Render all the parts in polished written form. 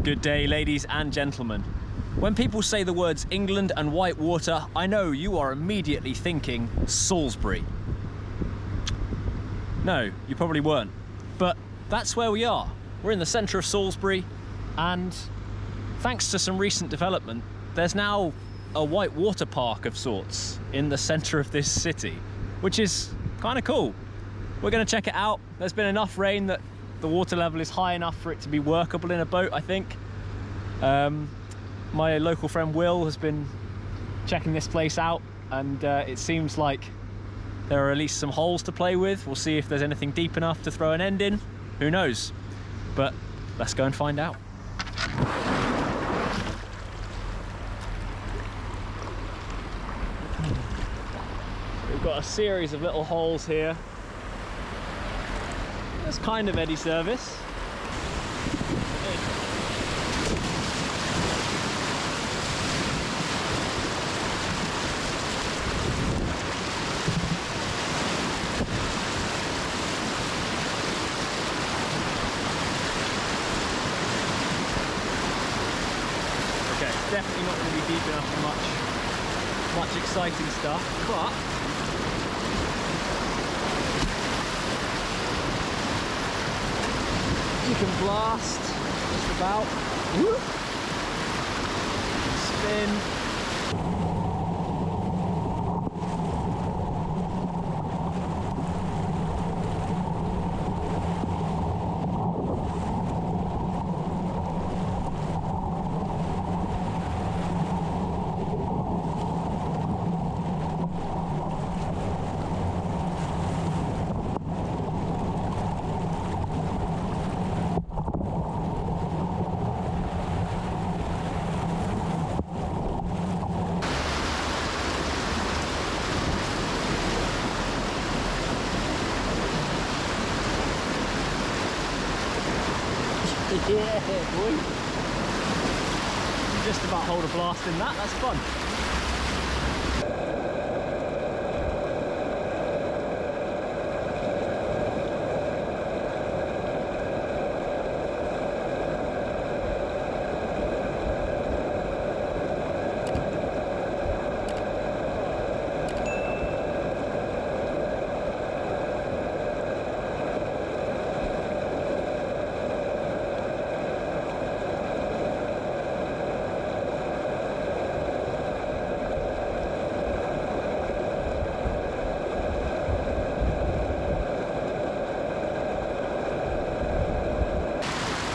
Good day, ladies and gentlemen. When people say the words England and Whitewater, I know you are immediately thinking Salisbury. No, you probably weren't. But that's where we are. We're in the centre of Salisbury, and thanks to some recent development, there's now a whitewater park of sorts in the centre of this city, which is kind of cool. We're going to check it out. There's been enough rain that the water level is high enough for it to be workable in a boat, I think. My local friend Will has been checking this place out, and it seems like there are at least some holes to play with. We'll see if there's anything deep enough to throw an end in. Who knows? But let's go and find out. We've got a series of little holes here. It's kind of eddy service. Okay, definitely not going to be deep enough for much exciting stuff, but you can blast just about. Whoop. Spin. Yeah, boy. Just about hold a blast in that, that's fun.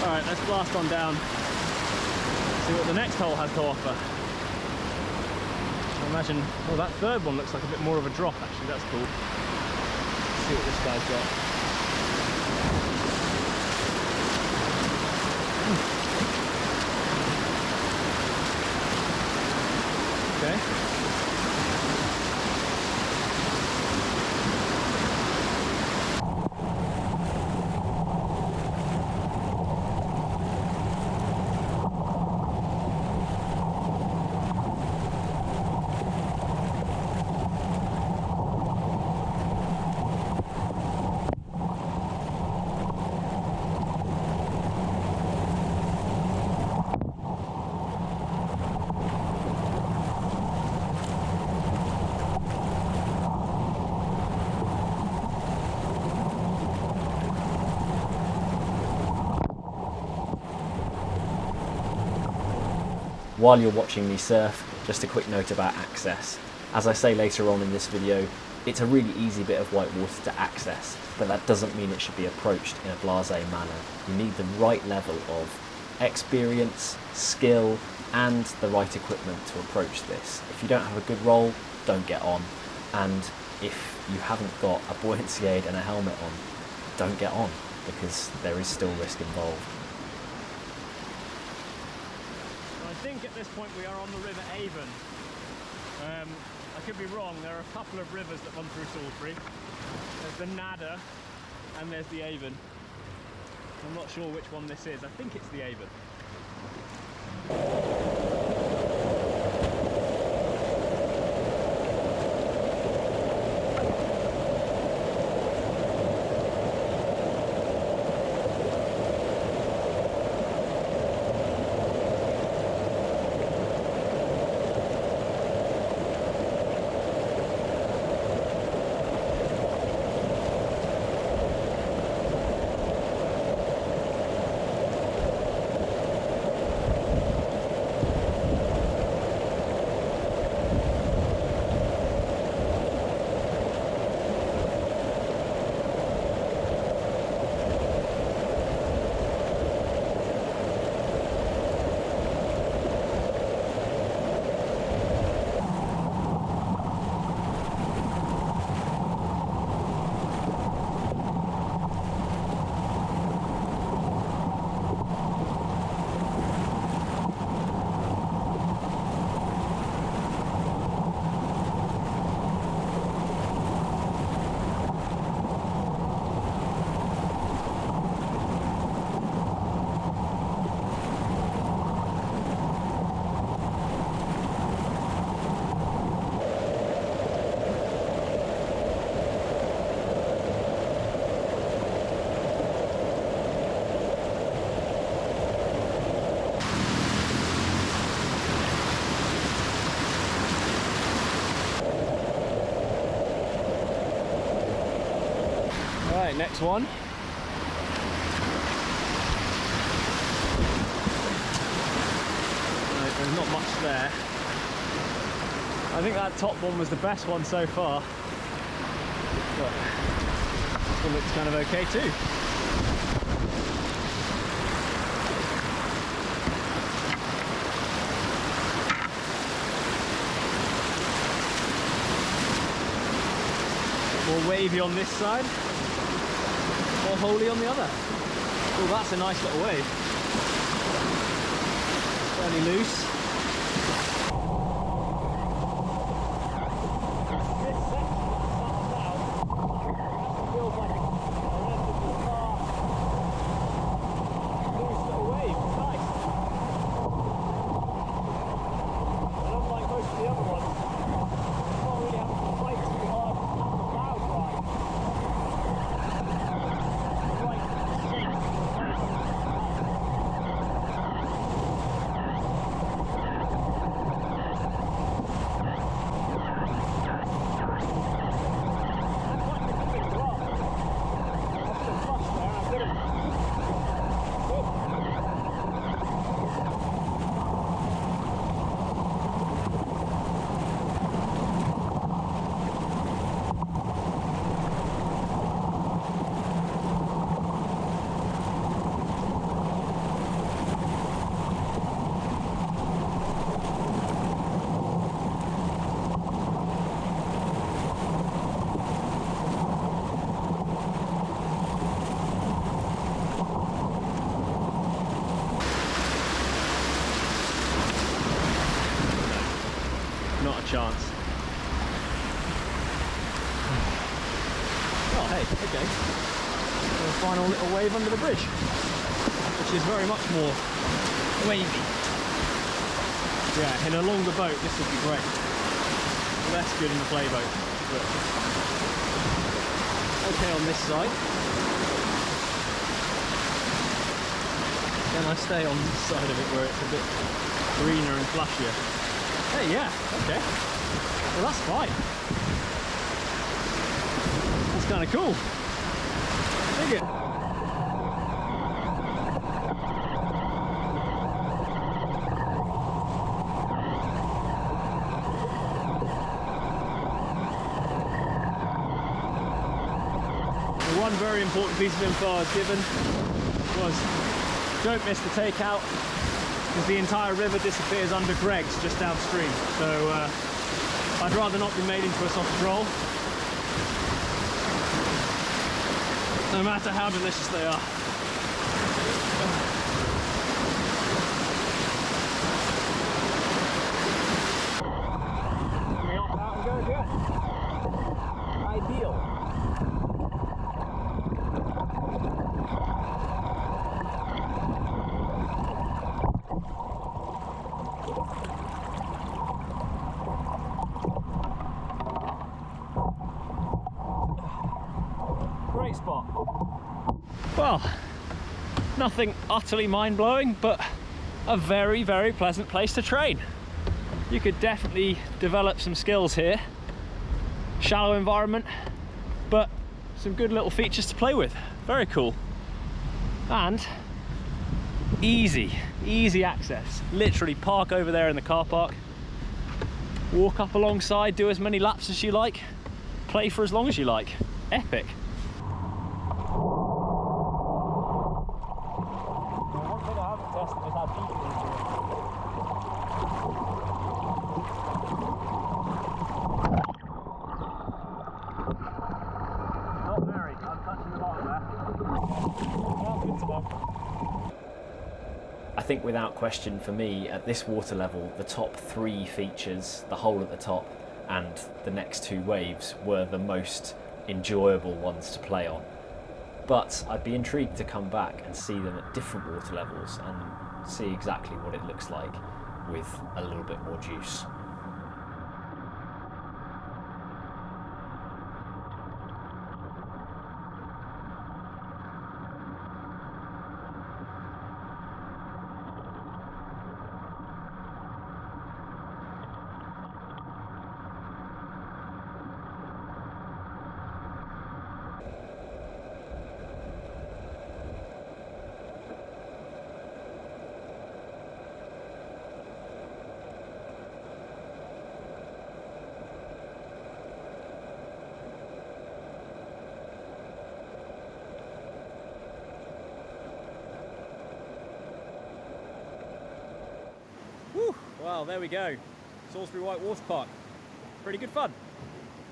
Alright, let's blast on down, see what the next hole has to offer. I imagine, well, that third one looks like a bit more of a drop actually, that's cool. Let's see what this guy's got. Okay. While you're watching me surf, just a quick note about access. As I say later on in this video, it's a really easy bit of whitewater to access, but that doesn't mean it should be approached in a blasé manner. You need the right level of experience, skill, and the right equipment to approach this. If you don't have a good roll, don't get on. And if you haven't got a buoyancy aid and a helmet on, don't get on, because there is still risk involved. I think at this point we are on the River Avon. I could be wrong, there are a couple of rivers that run through Salisbury. There's the Nadder and there's the Avon. I'm not sure which one this is, I think it's the Avon. Okay, next one. Right, there's not much there. I think that top one was the best one so far. But this one looks kind of okay too. More wavy on this side, more holy on the other. Oh, that's a nice little wave. Fairly loose. This section that starts out feels like a relatively far, loose little wave. It's nice. And unlike most of the other ones, it's not really having to fight too hard. Chance. Oh, hey, okay. A final little wave under the bridge, which is very much more wavy. Yeah, in a longer boat, this would be great. Less good in the play boat. But okay on this side. Then I stay on this side of it where it's a bit greener and flashier. Hey, yeah, okay. Well, that's fine. That's kind of cool. Dig it. The one very important piece of info I was given was don't miss the takeout, because the entire river disappears under Greg's just downstream. So I'd rather not be made into a sausage roll, no matter how delicious they are. We hop out and go again. Ideal. Great spot. Well, nothing utterly mind-blowing, but a very, very pleasant place to train. You could definitely develop some skills here. Shallow environment, but some good little features to play with. Very cool. And easy access. Literally park over there in the car park, walk up alongside, do as many laps as you like, play for as long as you like. Epic. One thing I haven't tested is how deep it is. Not very. I'm touching the bottom there. Well, good to know. I think without question for me, at this water level, the top three features, the hole at the top and the next two waves, were the most enjoyable ones to play on. But I'd be intrigued to come back and see them at different water levels and see exactly what it looks like with a little bit more juice. Well, there we go. Salisbury Whitewater Park. Pretty good fun.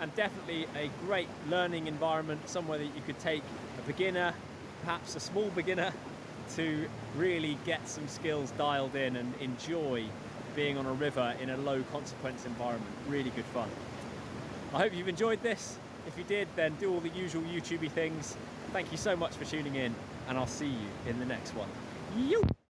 And definitely a great learning environment, somewhere that you could take a beginner, perhaps a small beginner, to really get some skills dialed in and enjoy being on a river in a low consequence environment. Really good fun. I hope you've enjoyed this. If you did, then do all the usual YouTubey things. Thank you so much for tuning in, and I'll see you in the next one. Yo!